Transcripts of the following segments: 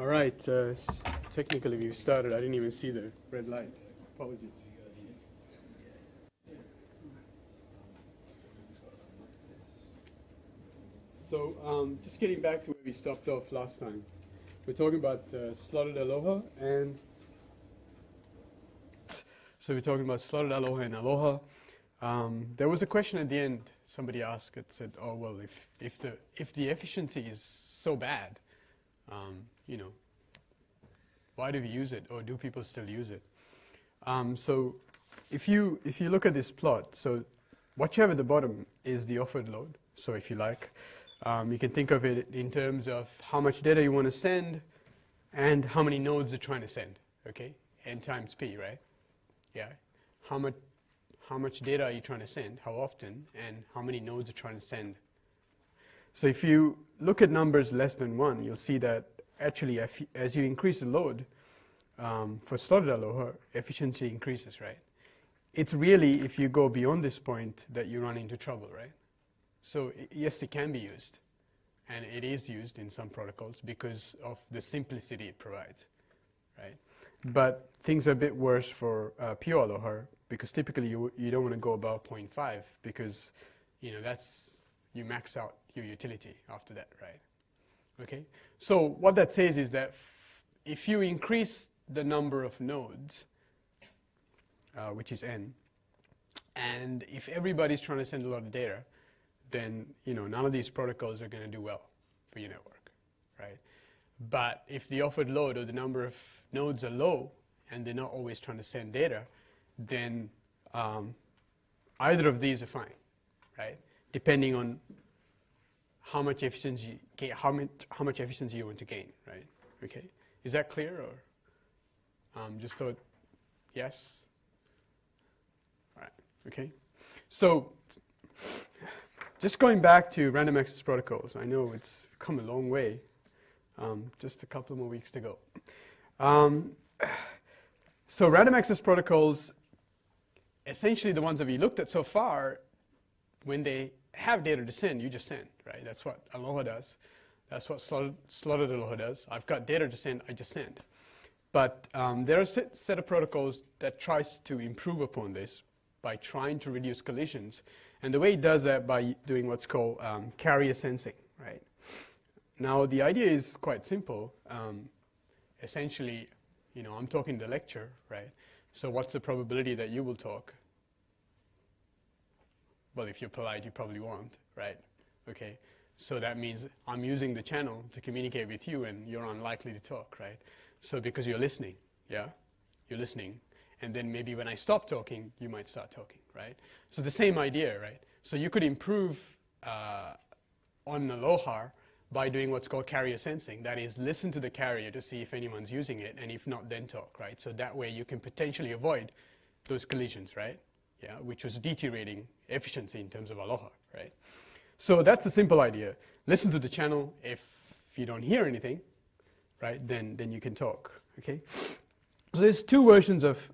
All right, technically we've started. I didn't even see the red light. Apologies. So just getting back to where we stopped off last time. We're talking about slotted aloha and aloha. There was a question at the end. Somebody asked. It said, "Oh well, if the efficiency is so bad, you know, why do we use it, or do people still use it?" So if you look at this plot, so what you have at the bottom is the offered load. So if you like, you can think of it in terms of how much data you want to send and how many nodes you're trying to send. Okay, n times p, right? Yeah. How much data are you trying to send? How often? And how many nodes you're trying to send? So if you look at numbers less than 1, you'll see that actually as you increase the load for slotted aloha, efficiency increases, right? It's really if you go beyond this point that you run into trouble, right? So yes, it can be used, and it is used in some protocols because of the simplicity it provides, right? But things are a bit worse for pure aloha because typically you don't want to go above 0.5 because you max out your utility after that, right? Okay, so what that says is that if you increase the number of nodes, which is n, and if everybody's trying to send a lot of data, then none of these protocols are going to do well for your network, right? But if the offered load or the number of nodes are low and they're not always trying to send data, then either of these are fine, right? Depending on how much efficiency you want to gain, right? Okay, is that clear, or just thought yes? All right. Okay, so just going back to random access protocols, I know it's come a long way. Just a couple more weeks to go. So random access protocols, essentially the ones that we looked at so far, when they have data to send, you just send, right? That's what Aloha does. That's what slotted Aloha does. I've got data to send, I just send. But there are a set of protocols that tries to improve upon this by trying to reduce collisions. And the way it does that by doing what's called carrier sensing, right? Now the idea is quite simple. Essentially, I'm talking the lecture, right? So what's the probability that you will talk? Well, if you're polite, you probably won't, right? Okay, so that means I'm using the channel to communicate with you and you're unlikely to talk, right? So because you're listening, yeah? You're listening. And then maybe when I stop talking, you might start talking, right? So the same idea, right? So you could improve on Aloha by doing what's called carrier sensing. That is, listen to the carrier to see if anyone's using it, and if not, then talk, right? So that way you can potentially avoid those collisions, right? Yeah, which was deteriorating efficiency in terms of Aloha, right? So that's a simple idea. Listen to the channel. If you don't hear anything, right, then you can talk, okay? So there's two versions of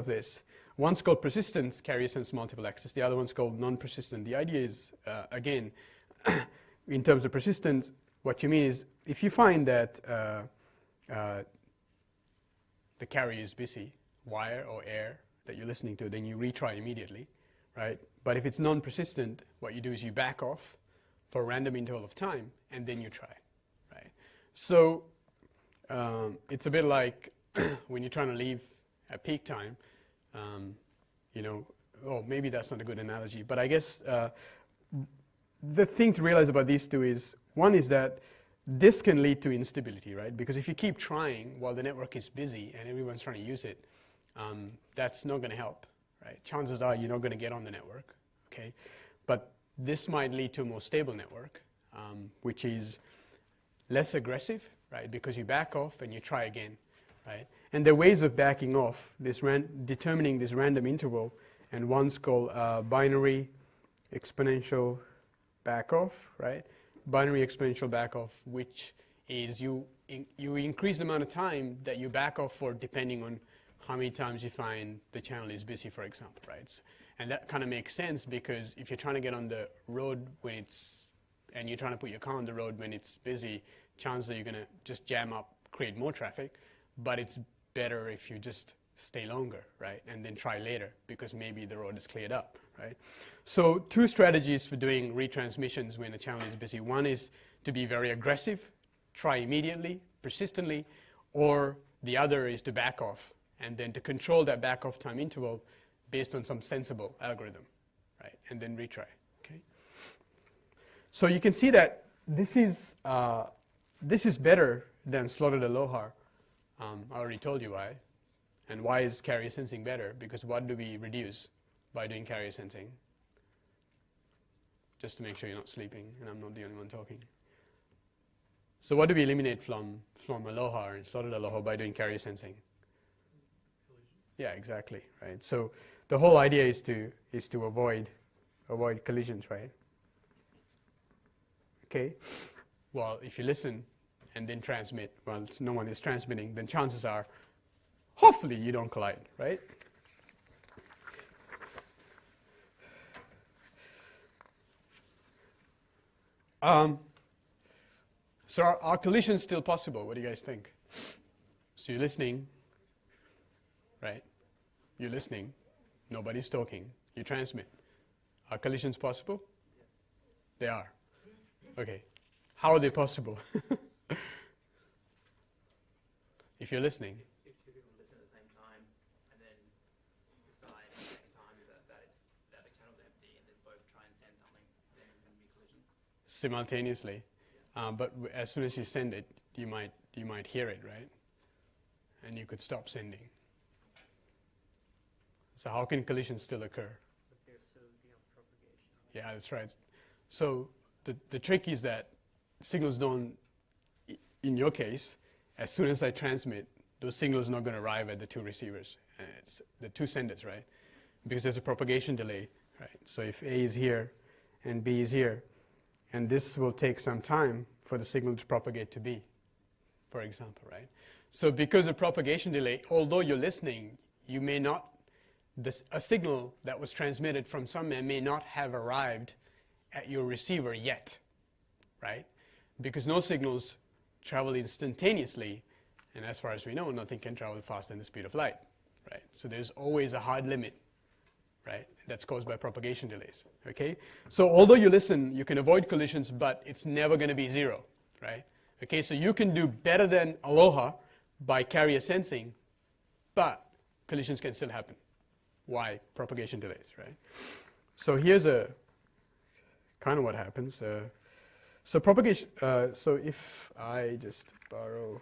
this. One's called persistence, carrier sense multiple access. The other one's called non-persistent. The idea is, again, in terms of persistence, what you mean is if you find that the carrier is busy, wire or air that you're listening to, then you retry immediately, right? But if it's non-persistent, what you do is you back off for a random interval of time, and then you try, right? So it's a bit like when you're trying to leave at peak time, oh, maybe that's not a good analogy, but I guess the thing to realize about these two is, one is that this can lead to instability, right? Because if you keep trying while the network is busy and everyone's trying to use it, that's not going to help, right? Chances are you're not going to get on the network, okay? But this might lead to a more stable network, which is less aggressive, right? Because you back off and you try again, right? And there are ways of backing off, determining this random interval, and one's called binary exponential back off, right? Binary exponential back off, which is you increase the amount of time that you back off for depending on how many times you find the channel is busy, for example, right? And that kind of makes sense because if you're trying to get on the road and you're trying to put your car on the road when it's busy, chances are you're going to just jam up create more traffic, but it's better if you just stay longer, right? And then try later because maybe the road is cleared up, right? So 2 strategies for doing retransmissions when a channel is busy. One is to be very aggressive, try immediately, persistently, or the other is to back off and then to control that back off time interval based on some sensible algorithm, right? And then retry, okay? So you can see that this is better than slotted aloha. I already told you why. And why is carrier sensing better? Because what do we reduce by doing carrier sensing? Just to make sure you're not sleeping and I'm not the only one talking. So what do we eliminate from aloha and slotted aloha by doing carrier sensing? Yeah, exactly, right? So the whole idea is to avoid collisions, right? Okay. Well, if you listen and then transmit, well, no one is transmitting, then chances are, hopefully, you don't collide, right? So are collisions still possible? What do you guys think? So you're listening, right? You're listening. Nobody's talking. You transmit. Are collisions possible? They are. Okay. How are they possible? If you're listening. If 2 people listen at the same time and then decide at the same time that the channel's empty and then both try and send something, then there's going to be a collision. Simultaneously. But as soon as you send it, you might hear it, right? And you could stop sending. So how can collisions still occur? But there's still propagation. Yeah, that's right. So the trick is that signals don't, in your case, as soon as I transmit, those signals are not going to arrive at the 2 receivers. It's the 2 senders, right? Because there's a propagation delay, right? So if A is here and B is here, and this will take some time for the signal to propagate to B, for example, right? So because of propagation delay, although you're listening, you may not, a signal that was transmitted from somewhere may not have arrived at your receiver yet, right? Because no signals travel instantaneously, and as far as we know, nothing can travel faster than the speed of light, right? So there's always a hard limit, right? That's caused by propagation delays, okay? So although you listen, you can avoid collisions, but it's never going to be 0, right? Okay, so you can do better than aloha by carrier sensing, but collisions can still happen. Why? Propagation delays, right? So here's a kind of what happens. So propagation, so if I just borrow,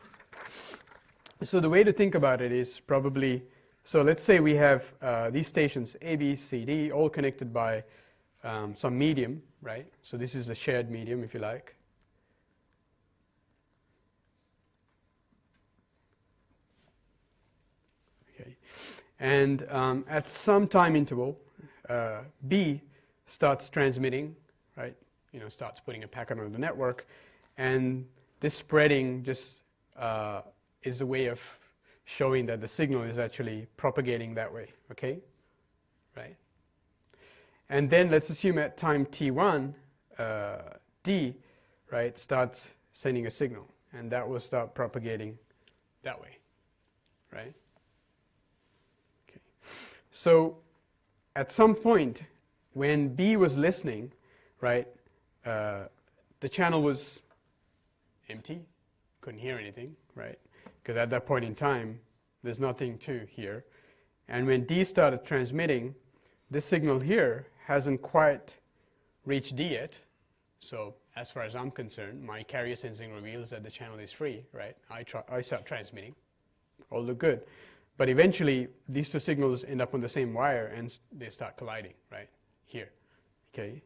so the way to think about it is probably, so let's say we have these stations A, B, C, D, all connected by some medium, right? So this is a shared medium, if you like. Okay, and at some time interval, B starts transmitting, right? You know, starts putting a packet on the network, and this spreading just is a way of showing that the signal is actually propagating that way, okay? Right? And then let's assume at time t1, D, right, starts sending a signal, and that will start propagating that way, right? Okay. So at some point, when B was listening, right, the channel was empty, couldn't hear anything, right? Because at that point in time, there's nothing to hear. And when D started transmitting, this signal here hasn't quite reached D yet. So as far as I'm concerned, my carrier sensing reveals that the channel is free, right? I start transmitting, all look good. But eventually, these 2 signals end up on the same wire and they start colliding, right? Here, okay?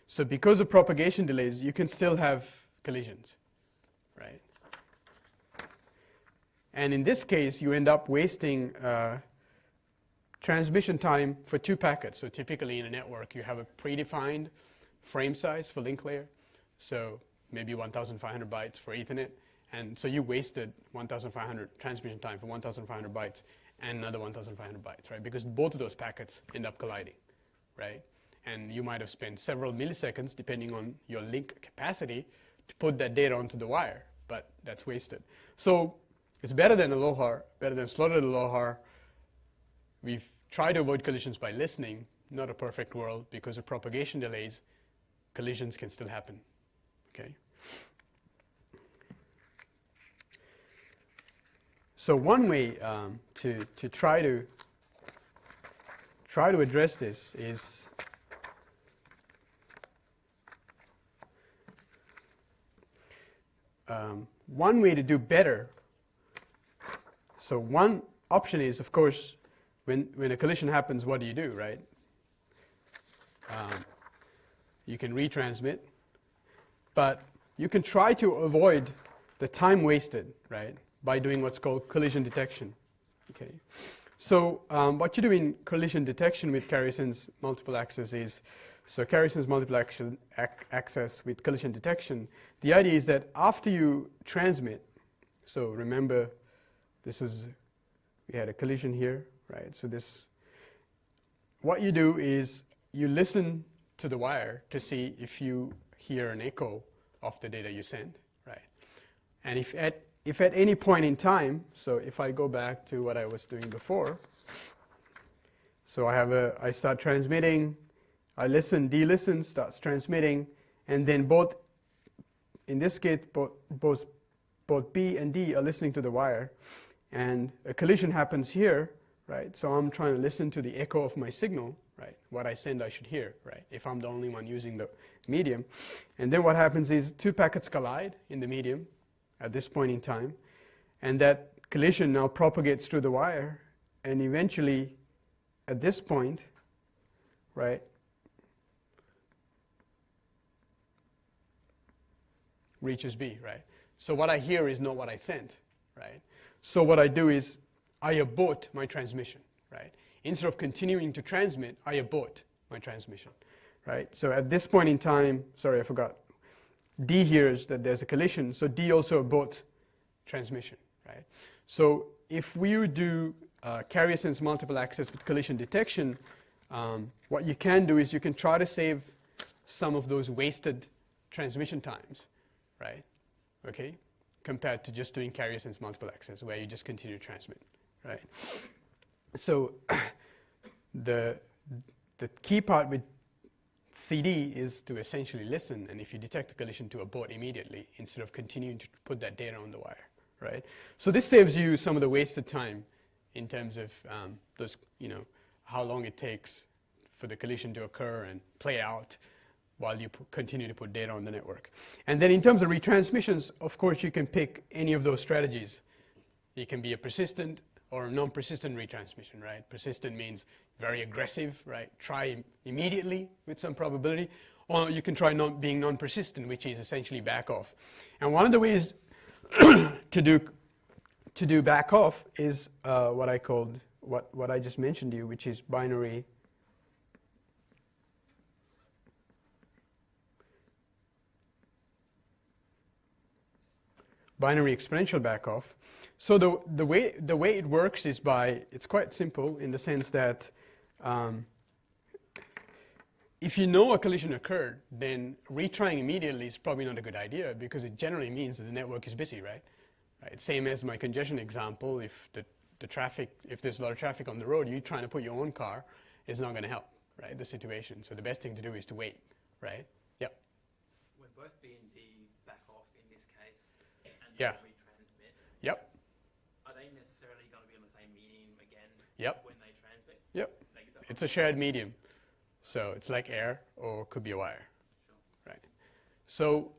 So because of propagation delays, you can still have collisions, right? And in this case, you end up wasting transmission time for 2 packets. So typically in a network, you have a predefined frame size for link layer. So maybe 1,500 bytes for Ethernet. And so you wasted 1,500 transmission time for 1,500 bytes and another 1,500 bytes, right? Because both of those packets end up colliding, right? and you might have spent several milliseconds, depending on your link capacity, to put that data onto the wire, but that's wasted. So it's better than a LOHAR, better than slotted LOHAR. We've tried to avoid collisions by listening, not a perfect world, because of propagation delays, collisions can still happen, okay? So one way to try to address this is one way to do better. So one option is, of course, when a collision happens, what do you do, right? You can retransmit, but you can try to avoid the time wasted, right, by doing what's called collision detection. Okay, so what you do in collision detection with carrier-sense multiple access is, so carrier-sense multiple access with collision detection, the idea is that after you transmit, so remember we had a collision here, right? So what you do is you listen to the wire to see if you hear an echo of the data you send, right? And if at any point in time, so if I go back to what I was doing before, so I start transmitting, I listen, delisten, starts transmitting, and then both, in this case, both B and D are listening to the wire, and a collision happens here, right? So I'm trying to listen to the echo of my signal, right? What I send, I should hear, right? If I'm the only one using the medium. And then what happens is two packets collide in the medium at this point in time, and that collision now propagates through the wire, and eventually, at this point, right, reaches B, right? So what I hear is not what I sent, right? So what I do is I abort my transmission, right? Instead of continuing to transmit, I abort my transmission, right? So at this point in time, sorry, I forgot. D hears that there's a collision, so D also aborts transmission, right? So if we would do carrier-sense multiple access with collision detection, what you can do is you can try to save some of those wasted transmission times, right? Okay, compared to just doing carrier-sense multiple access, where you just continue to transmit, right? So the key part with CD is to essentially listen, and if you detect a collision, to abort immediately instead of continuing to put that data on the wire, right? So this saves you some of the wasted time in terms of those, how long it takes for the collision to occur and play out while you continue to put data on the network. And then in terms of retransmissions, of course, you can pick any of those strategies. It can be a persistent or non-persistent retransmission, right? Persistent means very aggressive, right? Try immediately with some probability. Or you can try being non-persistent, which is essentially back off. And one of the ways to do back off is what I called, what I just mentioned to you, which is binary exponential back off. So the way it works is it's quite simple in the sense that if you know a collision occurred, then retrying immediately is probably not a good idea, because it generally means that the network is busy, right? Same as my congestion example. If if there's a lot of traffic on the road, you trying to put your own car is not going to help, right? The situation. So the best thing to do is to wait, right? Yep. When both B and D back off in this case, and Yeah. then retransmit. Yep. Are they necessarily going to be on the same medium again? Yep. When they transmit? Yep. Like, is that It's a shared medium. So it's like air, or could be a wire, Sure. right? So,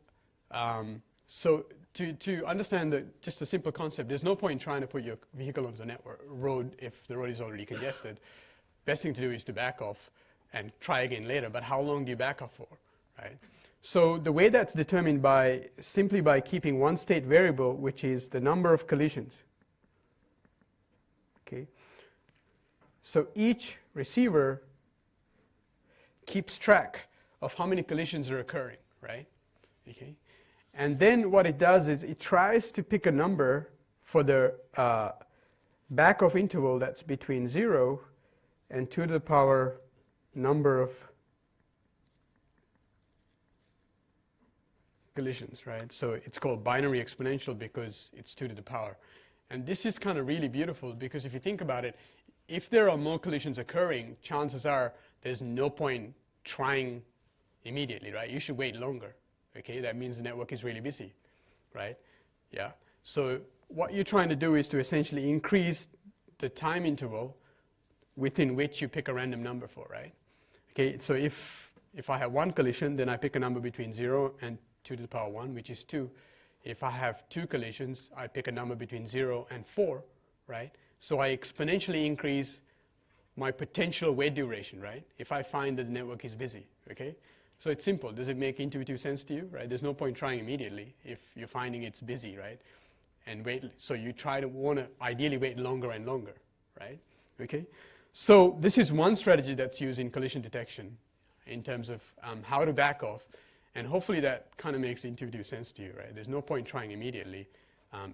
to understand just a simple concept, there's no point in trying to put your vehicle on the road if the road is already congested. Best thing to do is to back off and try again later. But how long do you back off for, right? So the way that's determined simply by keeping one state variable, which is the number of collisions. Okay. So each receiver keeps track of how many collisions are occurring, right? Okay. And then what it does is it tries to pick a number for the back-off interval that's between 0 and 2 to the power number of collisions, right? So it's called binary exponential because it's 2 to the power. And this is kind of really beautiful because if you think about it, if there are more collisions occurring, chances are there's no point trying immediately, right? You should wait longer, okay? That means the network is really busy, right? Yeah. So what you're trying to do is to essentially increase the time interval within which you pick a random number for, right? Okay, so if I have one collision, then I pick a number between 0 and 2 to the power 1, which is 2. If I have 2 collisions, I pick a number between 0 and 4, right? So I exponentially increase my potential wait duration, right? If I find that the network is busy, okay? So it's simple. Does it make intuitive sense to you, right? There's no point trying immediately if you're finding it's busy, right? And wait, so you want to ideally wait longer and longer, right? Okay? So this is one strategy that's used in collision detection in terms of how to back off. And hopefully that kind of makes intuitive sense to you, right? There's no point trying immediately.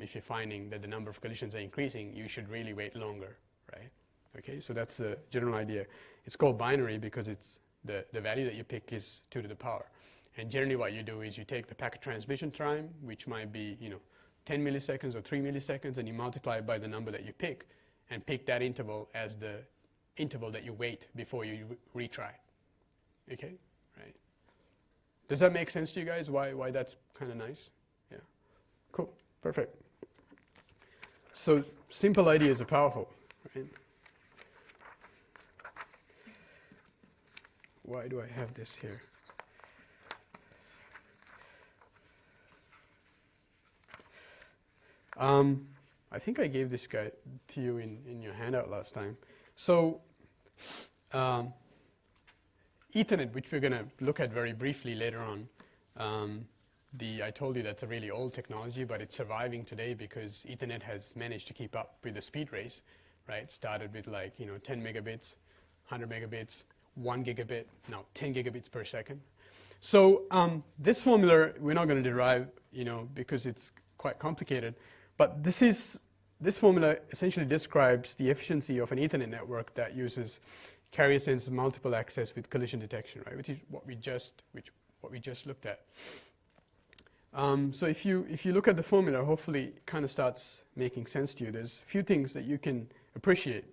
If you're finding that the number of collisions are increasing, you should really wait longer, right? Okay, so that's the general idea. It's called binary because it's the value that you pick is 2 to the power. And generally what you do is you take the packet transmission time, which might be 10 milliseconds or 3 milliseconds, and you multiply it by the number that you pick, and pick that interval as the interval that you wait before you retry. Okay, right? Does that make sense to you guys? Why that's kind of nice? Yeah, cool, perfect. So simple ideas are powerful, right? Why do I have this here? I think I gave this guy to you in your handout last time. So Ethernet, which we're going to look at very briefly later on, I told you that's a really old technology, but it's surviving today because Ethernet has managed to keep up with the speed race, right? It started with 10 megabits, 100 megabits, 1 gigabit, now 10 gigabits per second. So this formula we're not going to derive, because it's quite complicated, but this formula essentially describes the efficiency of an Ethernet network that uses carrier sense multiple access with collision detection, right? Which is what we just looked at. So if you look at the formula, hopefully it kind of starts making sense to you. There's a few things that you can appreciate,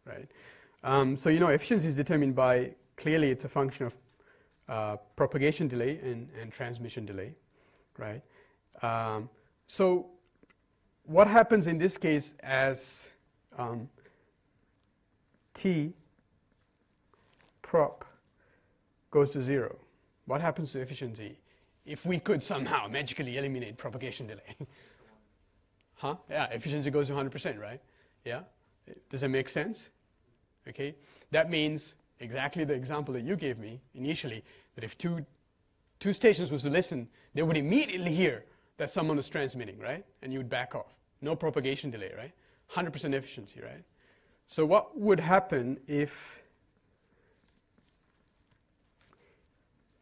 right? So efficiency is determined by, clearly it's a function of propagation delay and transmission delay, right? So what happens in this case as T prop goes to 0? What happens to efficiency if we could somehow magically eliminate propagation delay? Huh? Yeah, efficiency goes to 100%, right? Yeah? Does that make sense? Okay? That means exactly the example that you gave me initially, that if two stations was to listen, they would immediately hear that someone was transmitting, right? And you would back off. No propagation delay, right? 100% efficiency, right? So what would happen if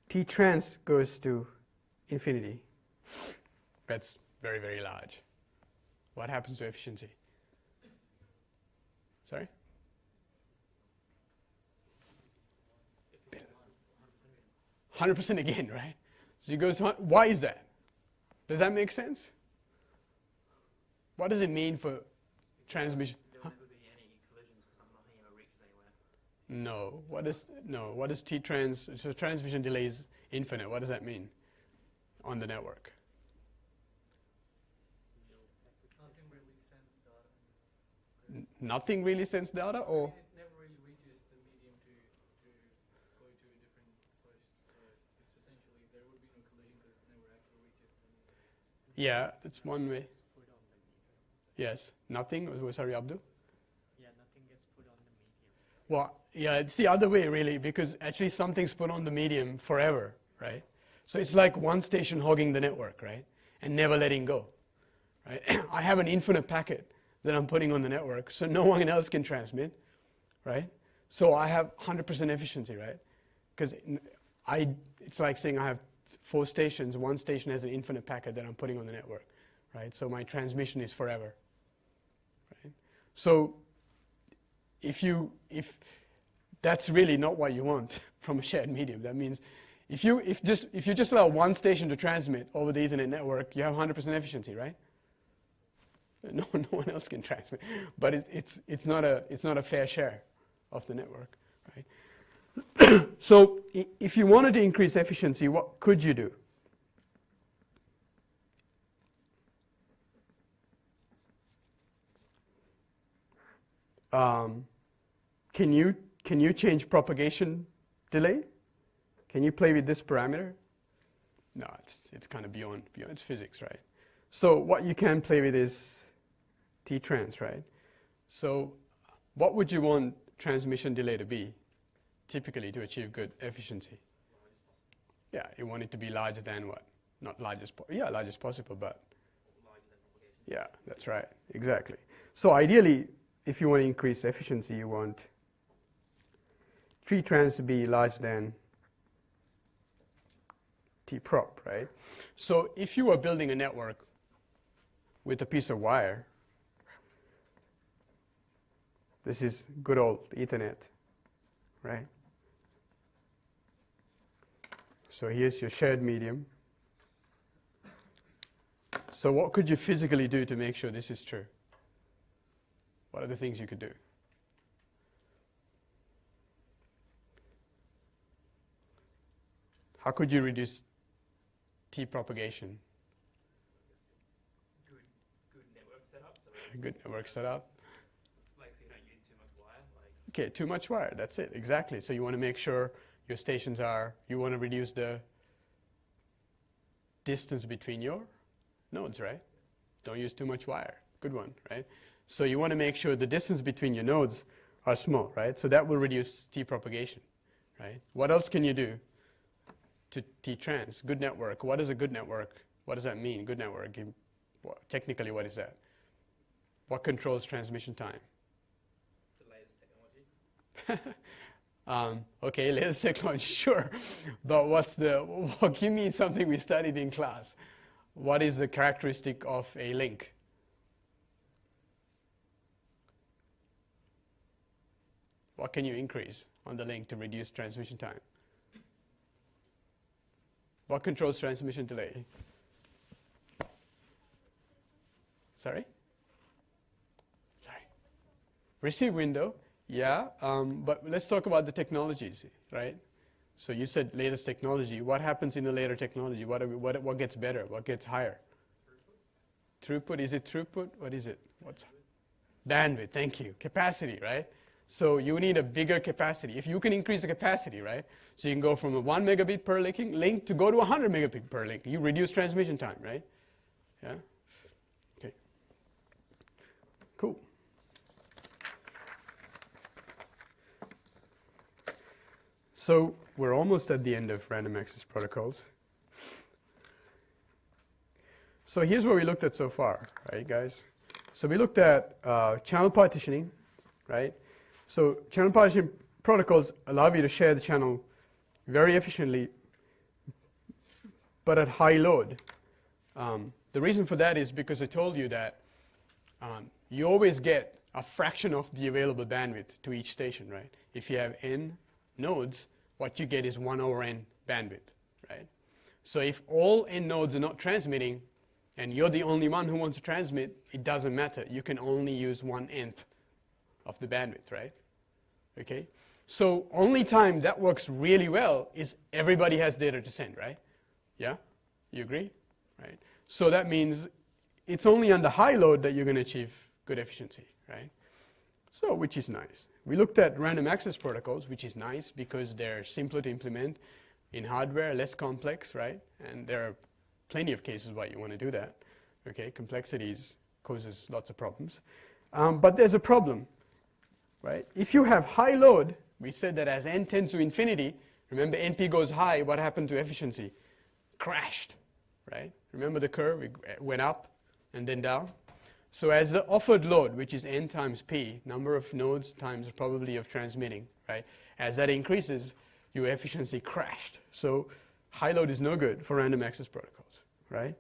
T trans goes to infinity? That's very, very large. What happens to efficiency? Sorry? 100% again, right? So it goes, why is that? Does that make sense? What does it mean for transmission? There will never be any collisions because nothing ever reaches anywhere. What is T trans? So transmission delay is infinite. What does that mean on the network? Nothing really sends data. Nothing really sends data, or? It never really reaches the medium to go to a different place. So it's essentially there would be no collision because it never actually reaches the medium. Yeah, that's one way. Yes, nothing. Sorry, Abdul? Yeah, nothing gets put on the medium. Well, yeah, it's the other way really, because actually something's put on the medium forever, right? So it's like one station hogging the network, right? And never letting go, right? I have an infinite packet that I'm putting on the network, so no one else can transmit, right? So I have 100% efficiency, right? Because it's like saying I have 4 stations, one station has an infinite packet that I'm putting on the network, right? So my transmission is forever, right? So if that's really not what you want from a shared medium. That means If you just allow one station to transmit over the Ethernet network, you have 100% efficiency, right? No one else can transmit, but it's not a fair share of the network, right? So if you wanted to increase efficiency, what could you do? Can you change propagation delay? Can you play with this parameter? No, it's kind of beyond its physics, right? So what you can play with is T-trans, right? So what would you want transmission delay to be, typically, to achieve good efficiency? Yeah, you want it to be larger than what? Not largest, largest possible, but yeah, that's right, exactly. So ideally, if you want to increase efficiency, you want T-trans to be larger than T-prop, right? So if you were building a network with a piece of wire, this is good old Ethernet, right? So here's your shared medium. So what could you physically do to make sure this is true? What are the things you could do? How could you reduce T propagation? Good network setup. Good network setup. It's like so you don't use too much wire. Okay, too much wire. That's it. Exactly. So you want to make sure your stations you want to reduce the distance between your nodes, right? Don't use too much wire. Good one, right? So you want to make sure the distance between your nodes are small, right? So that will reduce T propagation, right? What else can you do to T-trans? Good network. What is a good network? What does that mean, good network? Technically, what is that? What controls transmission time? The latest technology. Okay, latest technology, sure. But give me something we studied in class. What is the characteristic of a link? What can you increase on the link to reduce transmission time? What controls transmission delay? Sorry? Receive window, yeah, but let's talk about the technologies, right? So you said latest technology. What happens in the later technology? What gets better? What gets higher? Throughput. Is it throughput? What is it? What's bandwidth? Thank you. Capacity, right? So you need a bigger capacity. If you can increase the capacity, right? So you can go from a 1 megabit per link to go to 100 megabit per link. You reduce transmission time, right? Yeah? Okay. Cool. So we're almost at the end of random access protocols. So here's what we looked at so far, right, guys? So we looked at channel partitioning, right? So channel partitioning protocols allow you to share the channel very efficiently, but at high load. The reason for that is because I told you that you always get a fraction of the available bandwidth to each station, right? If you have n nodes, what you get is 1 over n bandwidth, right? So if all n nodes are not transmitting, and you're the only one who wants to transmit, it doesn't matter. You can only use 1/n of the bandwidth, right? Okay? So only time that works really well is everybody has data to send, right? Yeah? You agree? Right? So that means it's only under high load that you're going to achieve good efficiency, right? So, which is nice. We looked at random access protocols, which is nice because they're simpler to implement in hardware, less complex, right? And there are plenty of cases why you want to do that. Okay? Complexities causes lots of problems. But there's a problem, right? If you have high load, we said that as n tends to infinity, remember NP goes high, what happened to efficiency? Crashed, right? Remember the curve? It went up and then down. So as the offered load, which is n times p, number of nodes times the probability of transmitting, right? As that increases, your efficiency crashed. So high load is no good for random access protocols, right?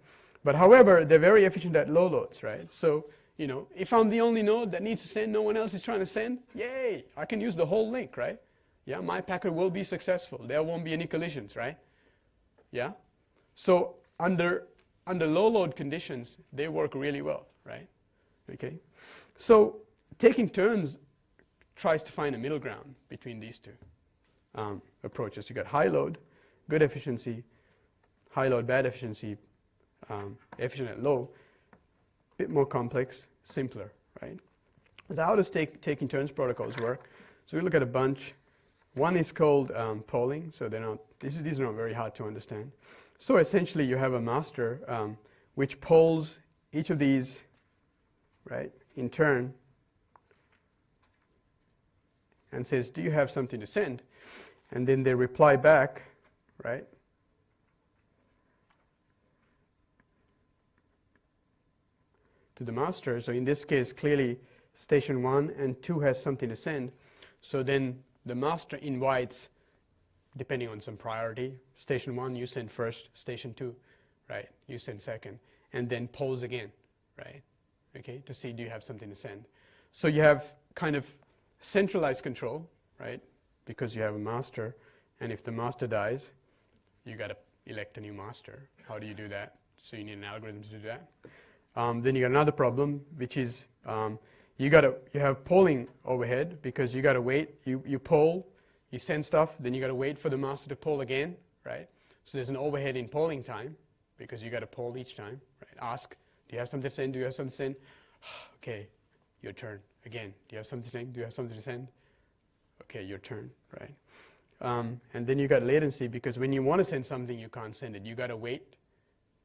But however, they're very efficient at low loads, right? So, you know, if I'm the only node that needs to send, no one else is trying to send, yay, I can use the whole link, right? Yeah, my packet will be successful. There won't be any collisions, right? Yeah? So under low load conditions, they work really well, right? Okay? So taking turns tries to find a middle ground between these two approaches. You got high load, good efficiency, high load, bad efficiency, efficient at low, bit more complex, simpler, right? So how does taking turns protocols work? So we look at a bunch. One is called polling, so these are not very hard to understand. So essentially you have a master which polls each of these, right, in turn and says, do you have something to send? And then they reply back, right? To the master. So in this case, clearly station 1 and 2 has something to send. So then the master invites, depending on some priority, station 1 you send first, station 2, right, you send second, and then polls again, right, okay, to see do you have something to send. So you have kind of centralized control, right, because you have a master, and if the master dies, you got to elect a new master. How do you do that? So you need an algorithm to do that. Then you got another problem, which is you have polling overhead, because you got to wait. You poll, you send stuff, then you got to wait for the master to poll again, right? So there's an overhead in polling time, because you got to poll each time, right? Ask, do you have something to send? Do you have something to send? Okay, your turn. Again, do you have something to send? Do you have something to send? Okay, your turn, right? And then you got latency, because when you want to send something, you can't send it. You got to wait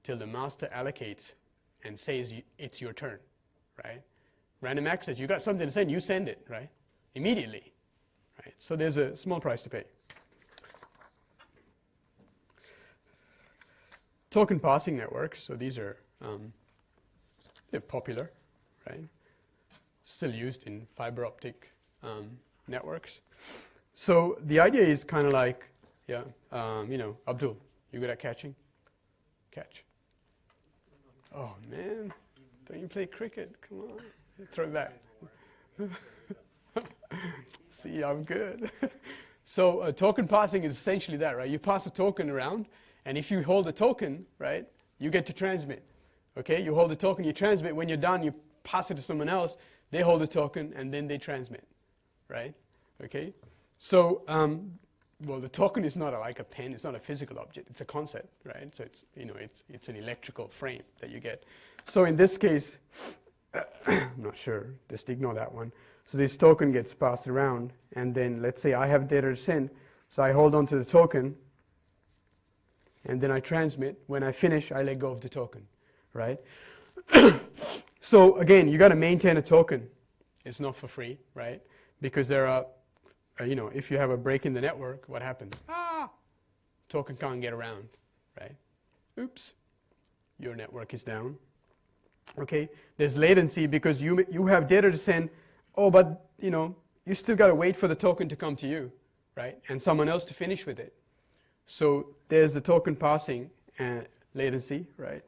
till the master allocates and says it's your turn, right? Random access, you got something to send, you send it, right? Immediately, right? So there's a small price to pay. Token passing networks, so these are they're popular, right? Still used in fiber optic networks. So the idea is kind of like, yeah, Abdul, you good at catching? Catch. Oh man, don't you play cricket? Come on, throw it back. See, I'm good. So token passing is essentially that, right? You pass a token around, and if you hold a token, right, you get to transmit. Okay, you hold a token, you transmit. When you're done, you pass it to someone else. They hold a token, and then they transmit, right? Okay. So, well, the token is not like a pen. It's not a physical object. It's a concept, right? So it's it's an electrical frame that you get. So in this case, I'm not sure. Just ignore that one. So this token gets passed around, and then let's say I have data to send. So I hold on to the token, and then I transmit. When I finish, I let go of the token, right? So again, you got to maintain a token. It's not for free, right? Because there are if you have a break in the network, what happens? Token can't get around, right? Oops, your network is down. Okay, there's latency because you have data to send. Oh, but you still got to wait for the token to come to you, right? And someone else to finish with it. So there's the token passing latency, right?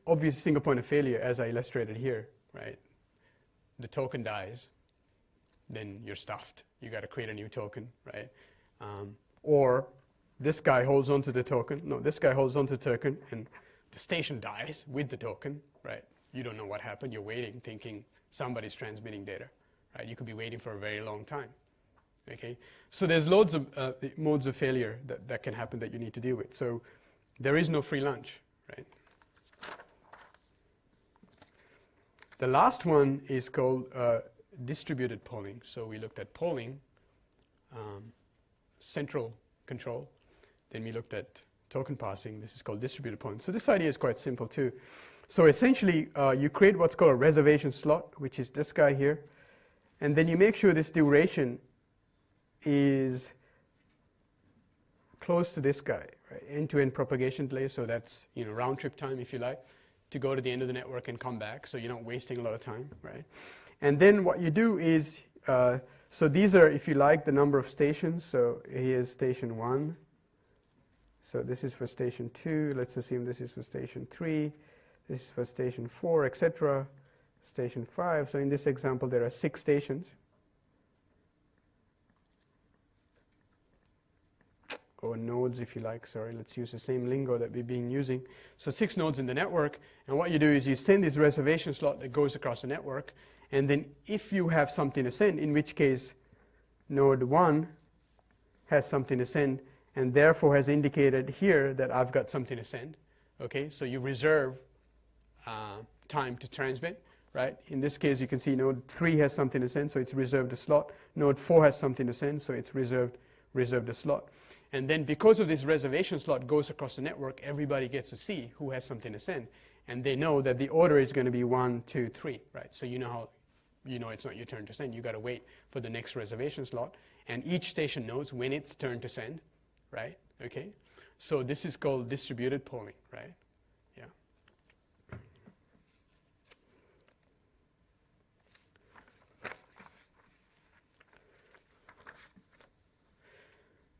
Obvious single point of failure, as I illustrated here, right? The token dies, then you're stuffed. You got to create a new token, right? Or this guy holds onto the token. No, this guy holds onto the token, and the station dies with the token, right? You don't know what happened. You're waiting, thinking somebody's transmitting data, right? You could be waiting for a very long time, okay? So there's loads of modes of failure that can happen that you need to deal with. So there is no free lunch, right? The last one is called distributed polling. So we looked at polling, central control. Then we looked at token passing. This is called distributed polling. So this idea is quite simple too. So essentially, you create what's called a reservation slot, which is this guy here. And then you make sure this duration is close to this guy, right? End-to-end propagation delay. So that's round trip time, if you like, to go to the end of the network and come back. So you're not wasting a lot of time, right? And then what you do is, so these are, if you like, the number of stations. So here's station 1. So this is for station 2. Let's assume this is for station 3. This is for station 4, etc. Station 5. So in this example, there are 6 stations. or nodes if you like, sorry, let's use the same lingo that we've been using. So 6 nodes in the network, and what you do is you send this reservation slot that goes across the network, and then if you have something to send, in which case node 1 has something to send, and therefore has indicated here that I've got something to send. Okay, so you reserve time to transmit, right? In this case, you can see node 3 has something to send, so it's reserved a slot. Node 4 has something to send, so it's reserved a slot. And then because of this reservation slot goes across the network, everybody gets to see who has something to send. And they know that the order is going to be 1, 2, 3, right? So you know it's not your turn to send. You got to wait for the next reservation slot. And each station knows when it's turn to send, right? Okay? So this is called distributed polling, right? Yeah.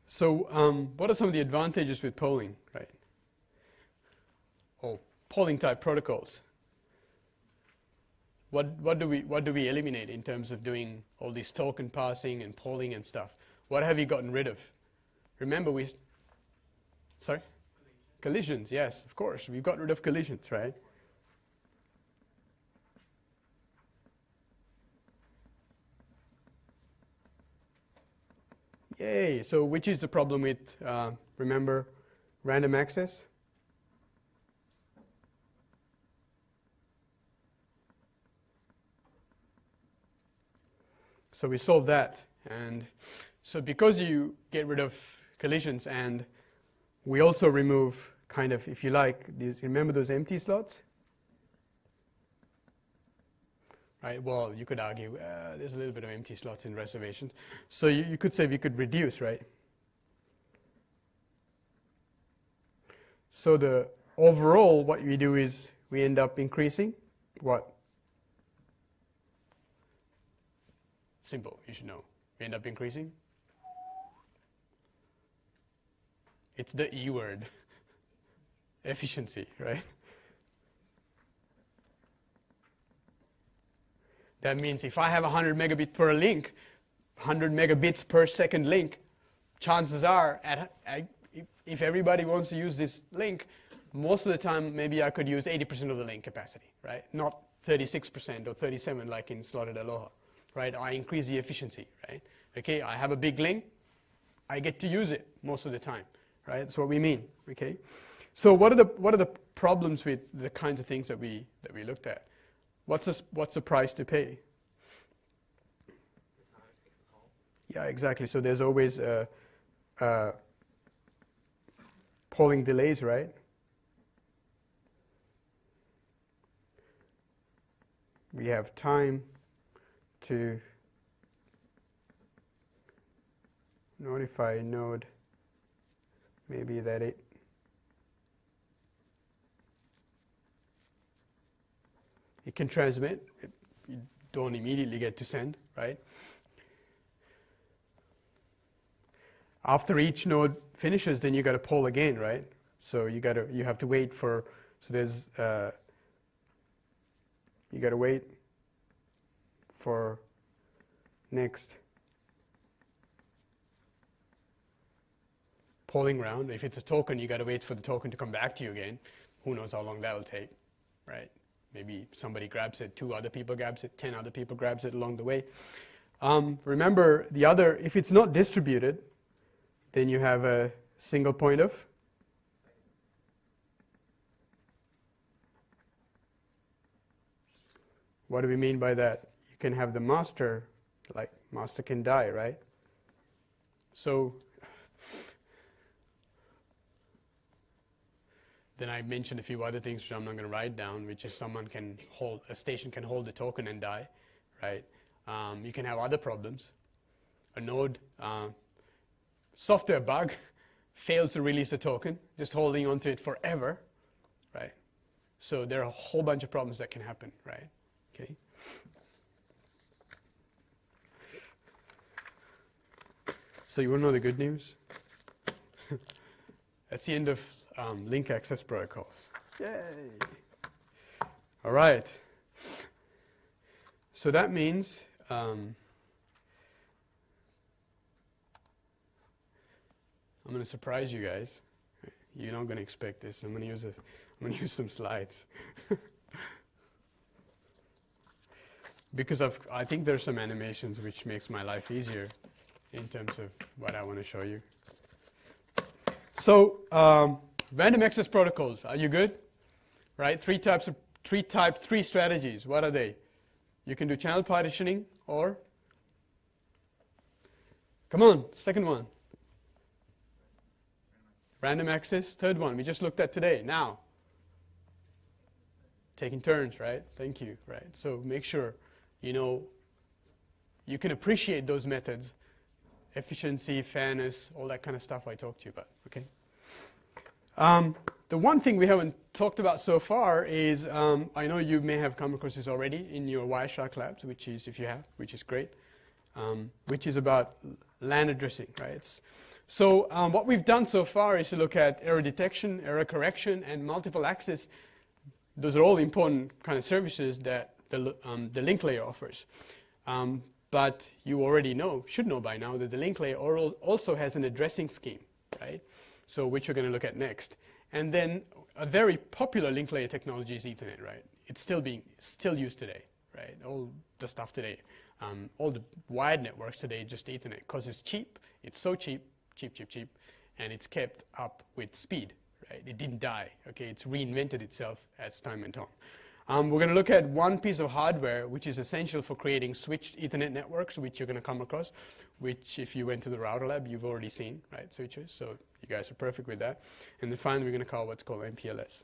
So what are some of the advantages with polling, right? Or polling type protocols? What do we eliminate in terms of doing all this token passing and polling and stuff? What have you gotten rid of? Remember sorry? Collisions, yes, of course. We've got rid of collisions, right? Yay, so which is the problem with, remember, random access? So we solved that. And so because you get rid of collisions, and we also remove kind of, if you like, remember those empty slots? Right, well, you could argue there's a little bit of empty slots in reservations. So you could say we could reduce, right? So the overall, what we do is we end up increasing what? Simple, you should know. We end up increasing. It's the E word. Efficiency, right? That means if I have 100 megabits per link, 100 megabits per second link, chances are, if everybody wants to use this link, most of the time maybe I could use 80% of the link capacity, right? Not 36% or 37% like in Slotted Aloha, right? I increase the efficiency, right? Okay, I have a big link, I get to use it most of the time, right? That's what we mean, okay? So what are the problems with the kinds of things that we looked at? What's the price to pay? Yeah, exactly. So there's always polling delays, right? We have time to notify a node, maybe that it can transmit. You don't immediately get to send, right? After each node finishes, then you got to poll again, right? So you have to wait for. So there's you got to wait for next polling round. If it's a token, you got to wait for the token to come back to you again. Who knows how long that'll take, right? Maybe somebody grabs it, 2 other people grabs it, 10 other people grabs it along the way. Remember, if it's not distributed, then you have a single point of. What do we mean by that? You can have the master, like master can die, right? So then I mentioned a few other things which I'm not going to write down, which is a station can hold the token and die, right? You can have other problems. A node, software bug, fails to release a token, just holding onto it forever, right? So there are a whole bunch of problems that can happen, right? Okay. So you want to know the good news? That's the end of link access protocols. Yay! All right. So that means I'm I'm going to surprise you guys. You're not going to expect this. I'm going to use some slides. Because I think there's some animations which makes my life easier in terms of what I want to show you. So random access protocols, are you good? Right, three strategies. What are they? You can do channel partitioning, or come on, second one. Random access, third one we just looked at today. Now, taking turns, right? Thank you, right? So make sure you can appreciate those methods, efficiency, fairness, all that kind of stuff I talked to you about, okay? The one thing we haven't talked about so far is, I know you may have come across this already in your Wireshark labs, which is, if you have, which is great, which is about LAN addressing, right? So what we've done so far is to look at error detection, error correction, and multiple access. Those are all important kind of services that the link layer offers. But you already should know by now, that the link layer also has an addressing scheme, right? So which we're going to look at next. And then a very popular link layer technology is Ethernet, right? It's still used today, right? All the stuff today, all the wired networks today, just Ethernet, because it's cheap. It's so cheap, and it's kept up with speed, right? It didn't die, okay? It's reinvented itself as time went on. We're going to look at one piece of hardware which is essential for creating switched Ethernet networks, which you're going to come across, which if you went to the router lab, you've already seen, right, switches. So you guys are perfect with that. And then finally, we're going to call what's called MPLS.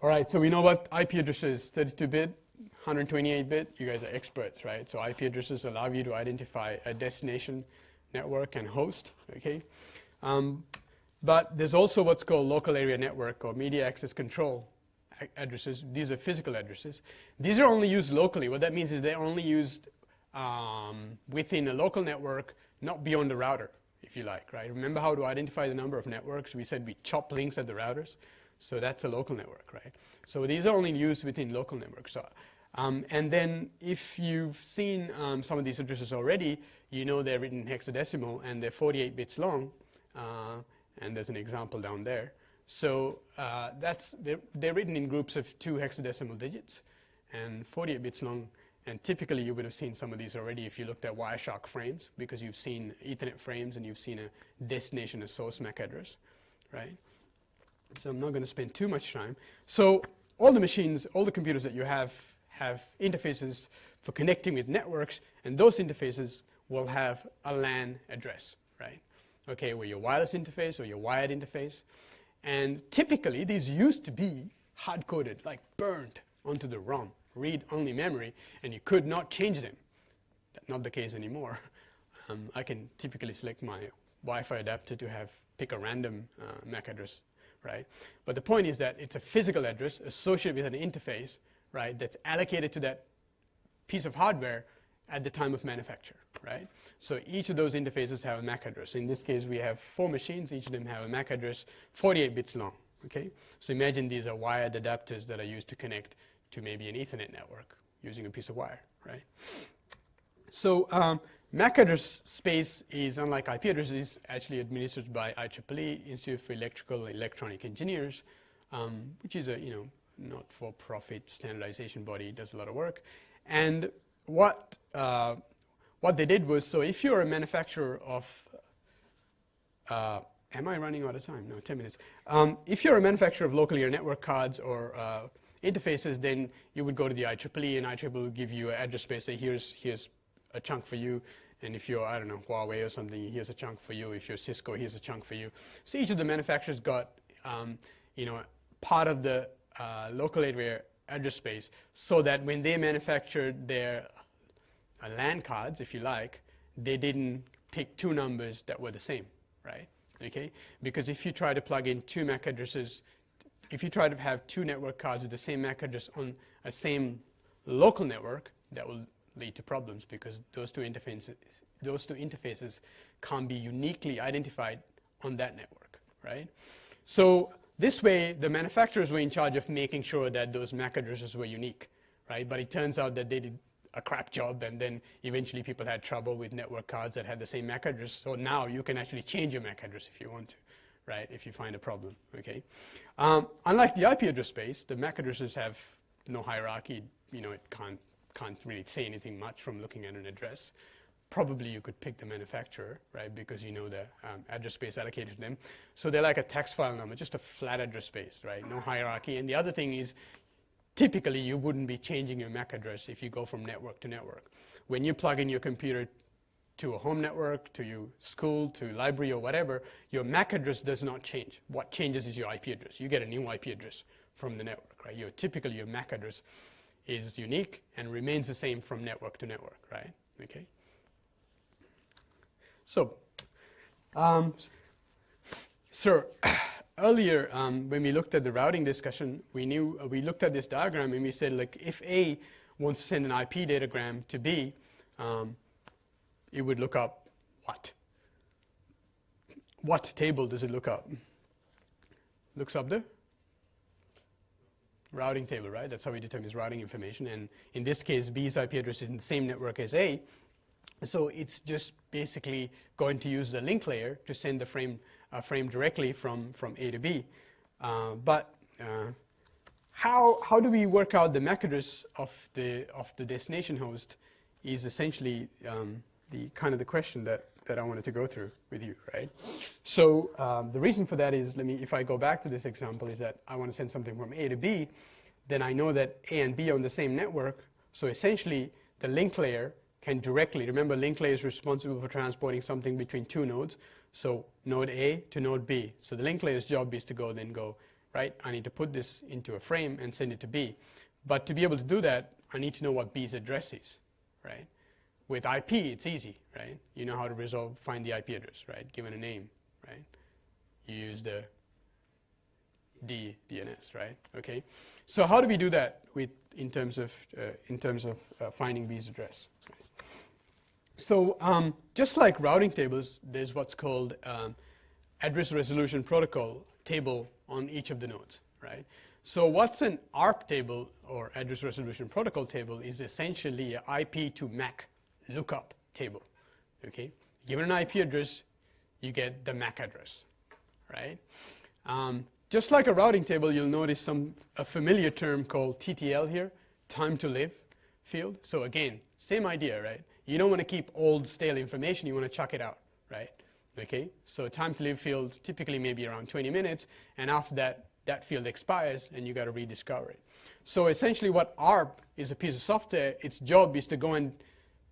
All right, so we know what IP addresses, 32-bit, 128-bit. You guys are experts, right? So IP addresses allow you to identify a destination network and host, okay? But there's also what's called local area network or media access control addresses. These are physical addresses. These are only used locally. What that means is they're only used within a local network, not beyond the router, if you like, right? Remember how to identify the number of networks? We said we chop links at the routers. So that's a local network, right? So these are only used within local networks. So, and then if you've seen some of these addresses already, you know they're written in hexadecimal and they're 48 bits long. And there's an example down there. So they're written in groups of 2 hexadecimal digits and 48 bits long. And typically you would have seen some of these already if you looked at Wireshark frames, because you've seen Ethernet frames and you've seen a destination, a source MAC address, right? So I'm not going to spend too much time. So all the machines, all the computers that you have interfaces for connecting with networks, and those interfaces will have a LAN address, right? Okay, or your wireless interface or your wired interface. And typically, these used to be hard-coded, like burned onto the ROM, read-only memory, and you could not change them. That's not the case anymore. I can typically select my Wi-Fi adapter to pick a random MAC address, right? But the point is that it's a physical address associated with an interface, right, that's allocated to that piece of hardware at the time of manufacture, right? So each of those interfaces have a MAC address. In this case, we have 4 machines. Each of them have a MAC address, 48 bits long, okay? So imagine these are wired adapters that are used to connect to maybe an Ethernet network using a piece of wire, right? So MAC address space is, unlike IP addresses, actually administered by IEEE, Institute for Electrical and Electronic Engineers, which is a not-for-profit standardization body. It does a lot of work. And what they did was, so if you're a manufacturer of, am I running out of time? No, 10 minutes. If you're a manufacturer of local area network cards or interfaces, then you would go to the IEEE, and IEEE will give you an address space, say here's a chunk for you. And if you're, I don't know, Huawei or something, here's a chunk for you. If you're Cisco, here's a chunk for you. So each of the manufacturers got, part of the local area address space, so that when they manufactured their LAN cards, if you like, they didn't pick 2 numbers that were the same, right? Okay? Because if you try to plug in 2 MAC addresses, if you try to have 2 network cards with the same MAC address on a same local network, that will lead to problems, because those two interfaces can't be uniquely identified on that network, right? So this way, the manufacturers were in charge of making sure that those MAC addresses were unique, right? But it turns out that they did a crap job, and then eventually people had trouble with network cards that had the same MAC address. So now you can actually change your MAC address if you want to, right, if you find a problem, okay? Unlike the IP address space, the MAC addresses have no hierarchy. You know, it can't really say anything much from looking at an address. Probably you could pick the manufacturer, right, because you know the address space allocated to them. So they're like a text file number, just a flat address space, right, no hierarchy. And the other thing is, typically you wouldn't be changing your MAC address if you go from network to network. When you plug in your computer to a home network, to your school, to library or whatever, your MAC address does not change. What changes is your IP address. You get a new IP address from the network, right? Typically your MAC address is unique and remains the same from network to network, right? Okay. So, earlier when we looked at the routing discussion, we looked at this diagram and we said, like, if A wants to send an IP datagram to B, it would look up what? What table does it look up? Looks up the routing table, right? That's how we determine routing information. And in this case, B's IP address is in the same network as A. So it's just basically going to use the link layer to send the frame directly from A to B. But how do we work out the MAC address of the destination host is essentially the question that I wanted to go through with you, right? So the reason for that is, if I go back to this example, is that I want to send something from A to B, then I know that A and B are on the same network. So essentially, the link layer can directly, remember, link layer is responsible for transporting something between two nodes. So node A to node B. So the link layer's job is to go, right, I need to put this into a frame and send it to B. But to be able to do that, I need to know what B's address is, right? With IP, it's easy, right? You know how to find the IP address, right? Given a name, right? You use the DNS, right? Okay. So how do we do that in terms of finding B's address? So just like routing tables, there's what's called address resolution protocol table on each of the nodes, right? So what's an ARP table, or address resolution protocol table, is essentially an IP to MAC lookup table, okay? Given an IP address, you get the MAC address, right? Just like a routing table, you'll notice a familiar term called TTL here, time to live field. So again, same idea, right? You don't want to keep old stale information, you want to chuck it out, right? Okay, so time to live field typically maybe around 20 minutes, and after that field expires and you got to rediscover it. So essentially what ARP is, a piece of software, its job is to go and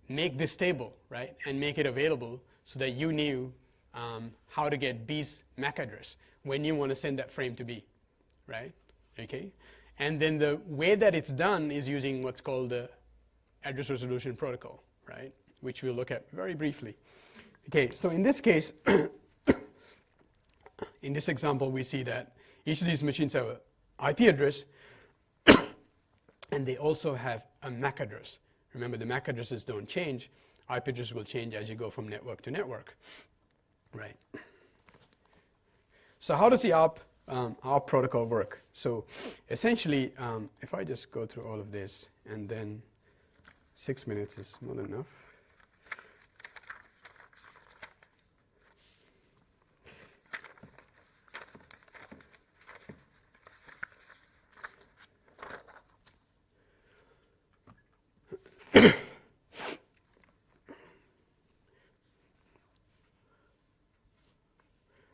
make this table, right, and make it available so that you knew how to get B's MAC address when you want to send that frame to B, right? Okay, and then the way that it's done is using what's called the address resolution protocol, right, which we'll look at very briefly. Okay, so in this case, in this example, we see that each of these machines have an IP address, and they also have a MAC address. Remember, the MAC addresses don't change. IP addresses will change as you go from network to network, right? So how does the ARP protocol work? So essentially, if I just go through all of this, and then 6 minutes is more than enough.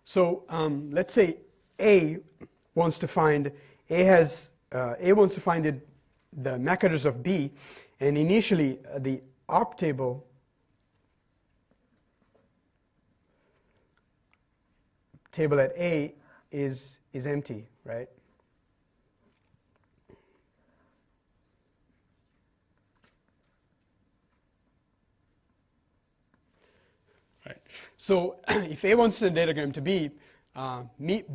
So let's say A wants to find the MAC address of B, and initially the ARP table at A is empty, right? Right. So if A wants to send a datagram to B,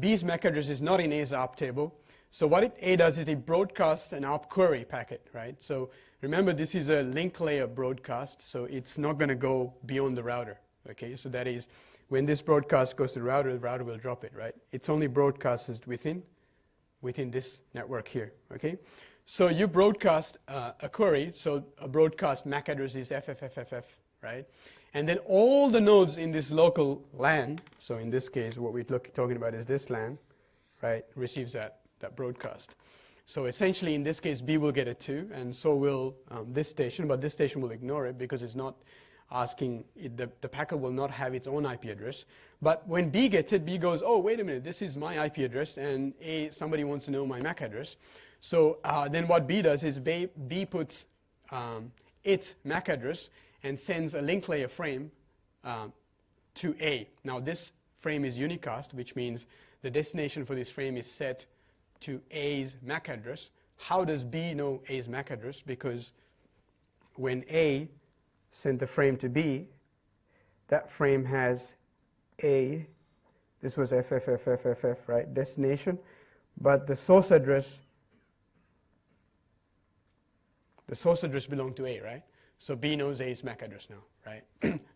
B's MAC address is not in A's ARP table. So what A does is it broadcasts an ARP query packet, right? So remember, this is a link layer broadcast, so it's not going to go beyond the router, okay? So that is, when this broadcast goes to the router will drop it, right? It's only broadcasted within this network here, okay? So you broadcast a query. So a broadcast MAC address is FFFFF, right? And then all the nodes in this local LAN, so in this case, what we're talking about is this LAN, right, receives that broadcast. So essentially, in this case, B will get it too, and so will this station, but this station will ignore it because it's not asking, the packet will not have its own IP address. But when B gets it, B goes, oh, wait a minute, this is my IP address, and somebody wants to know my MAC address. So then what B does is B puts its MAC address and sends a link layer frame to A. Now this frame is unicast, which means the destination for this frame is set to A's MAC address. How does B know A's MAC address? Because when A sent the frame to B, that frame has A, this was FFFFFF, right, destination, but the source address belonged to A, right? So B knows A's MAC address now, right?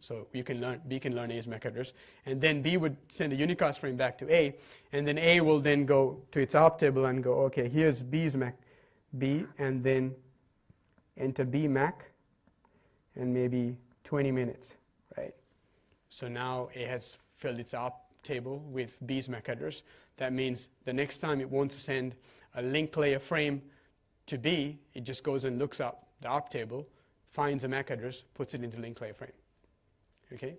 So B can learn A's MAC address, and then B would send a unicast frame back to A, and then A will then go to its ARP table and go, okay, here's B's MAC, B, and then enter B MAC, and maybe 20 minutes, right? So now A has filled its ARP table with B's MAC address. That means the next time it wants to send a link layer frame to B, it just goes and looks up the ARP table, finds a MAC address, puts it into link layer frame. Okay?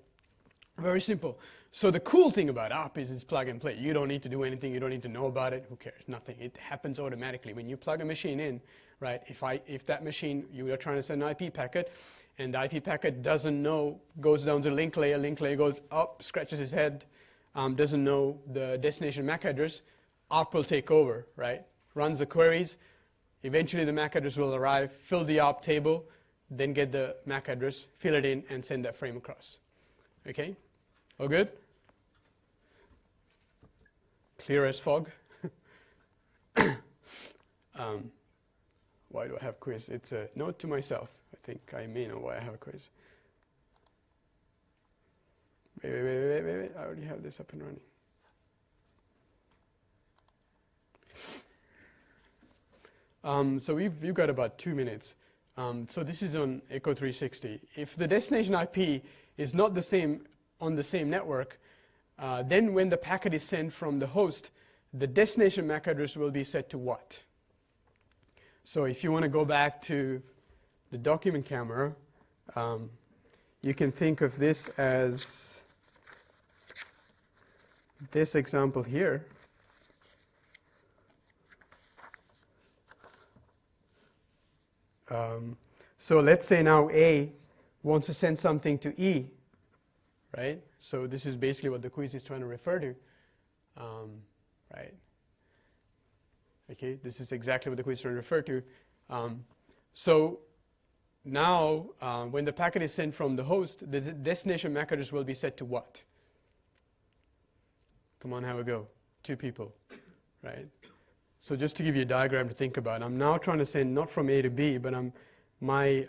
Very simple. So the cool thing about ARP is it's plug and play. You don't need to do anything. You don't need to know about it. Who cares? Nothing. It happens automatically. When you plug a machine in, right, if that machine, you are trying to send an IP packet, and the IP packet doesn't know, goes down to the link layer goes up, scratches his head, doesn't know the destination MAC address, ARP will take over, right? Runs the queries. Eventually the MAC address will arrive, fill the ARP table, then get the MAC address, fill it in, and send that frame across. Okay? All good? Clear as fog? Why do I have quiz? It's a note to myself. I think I may know why I have a quiz. Wait. I already have this up and running. So we've got about 2 minutes. So this is on Echo 360. If the destination IP is not the same on the same network, then when the packet is sent from the host, the destination MAC address will be set to what? So if you want to go back to the document camera, you can think of this as this example here. So let's say now A wants to send something to E, right? So this is basically what the quiz is trying to refer to, right? Okay, this is exactly what the quiz is trying to refer to. So now, when the packet is sent from the host, the destination MAC address will be set to what? Come on, have a go. 2 people, right? So just to give you a diagram to think about, I'm now trying to send not from A to B, but my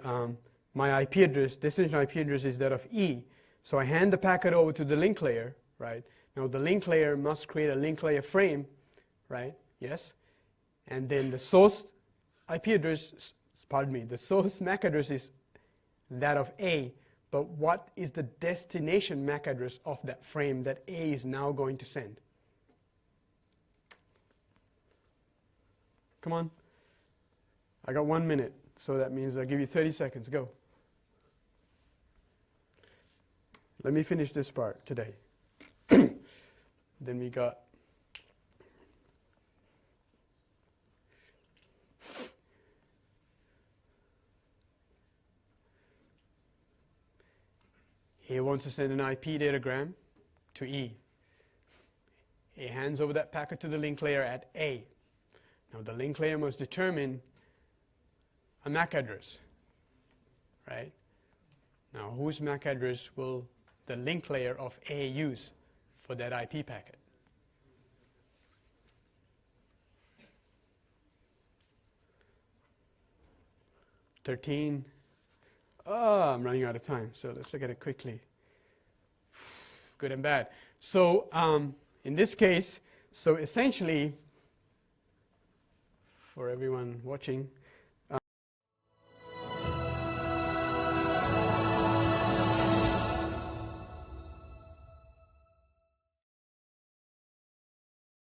IP address, destination IP address is that of E. So I hand the packet over to the link layer, right? Now the link layer must create a link layer frame, right? Yes. And then the source IP address, pardon me, the source MAC address is that of A. But what is the destination MAC address of that frame that A is now going to send? Come on. I got 1 minute, so that means I'll give you 30 seconds. Go. Let me finish this part today. Then we got A wants to send an IP datagram to E. A hands over that packet to the link layer at A. Now the link layer must determine a MAC address, right? Now whose MAC address will the link layer of A use for that IP packet? $13. Oh, I'm running out of time, so let's look at it quickly. Good and bad. So in this case, so essentially, for everyone watching.